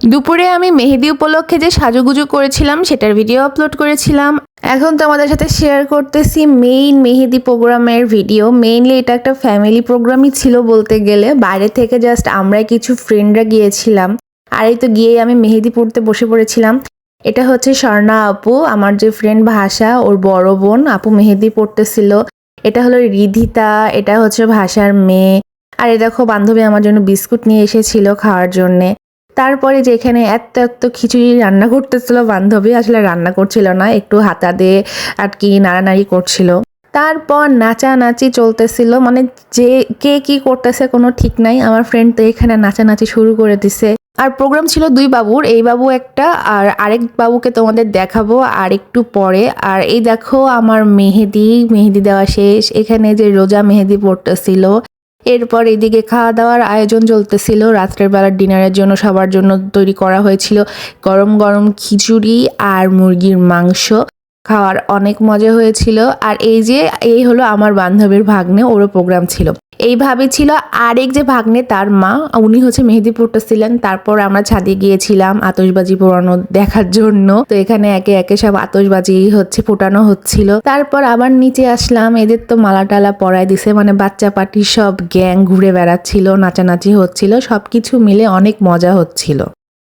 দুপুরে আমি মেহেদি উপলক্ষে যে সাজুগুজু করেছিলাম সেটার ভিডিও আপলোড করেছিলাম। এখন তো আমাদের সাথে শেয়ার করতেছি মেইন মেহেদি প্রোগ্রামের ভিডিও। মেইনলি এটা একটা ফ্যামিলি প্রোগ্রামই ছিল বলতে গেলে, বাইরে থেকে জাস্ট আমরা কিছু ফ্রেন্ডরা গিয়েছিলাম। আর এই তো গিয়ে আমি মেহেদি পড়তে বসে পড়েছিলাম। এটা হচ্ছে স্বর্ণা আপু, আমার যে ফ্রেন্ড ভাষা ওর বড় বোন। আপু মেহেদি পড়তেছিল। এটা হলো রিধিতা, এটা হচ্ছে ভাষার মেয়ে। আর এ দেখো বান্ধবী আমার জন্য বিস্কুট নিয়ে এসেছিল খাওয়ার জন্যে। তারপরে যেখানে এত এত খিচুড়ি রান্না করতেছিল বান্ধবী, আসলে রান্না করছিল না, একটু হাতা দিয়ে আর কি নাড়ানাড়ি করছিল। তারপর নাচানাচি চলতেছিল, মানে যে কে কি করতেছে কোনো ঠিক নাই। আমার ফ্রেন্ড তো এখানে নাচানাচি শুরু করে দিছে। আর প্রোগ্রাম ছিল দুই বাবুর, এই বাবু একটা আর আরেক বাবুকে তোমাদের দেখাবো আর একটু পরে। আর এই দেখো আমার মেহেদি দেওয়া শেষ। এখানে যে রোজা মেহেদি পড়তেছিল। এরপর এদিকে খাওয়া দাওয়ার আয়োজন চলতেছিল, রাত্রের বেলার ডিনারের জন্য সবার জন্য তৈরি করা হয়েছিল গরম গরম খিচুড়ি আর মুরগির মাংস। খাওয়ার অনেক মজা হয়েছিল। আর এই হলো আমার বান্ধবীর ভাগ্নে, ওরও প্রোগ্রাম ছিল। এইভাবে ছিল আরেক যে ভাগ্নে তার মা, উনি হচ্ছে মেহেদি পড়তেছিলেন। তারপর আমরা ছাদে গিয়েছিলাম আতশবাজি পোড়ানো দেখার জন্য। তো এখানে একে একে সব আতশবাজি ফোটানো হচ্ছিল। তারপর আবার নিচে আসলাম, এদের তো মালা টালা পরায় দিছে, মানে বাচ্চা পার্টির সব গ্যাং ঘুরে বেড়াচ্ছিল, নাচানাচি হচ্ছিল, সবকিছু মিলে অনেক মজা হচ্ছিল।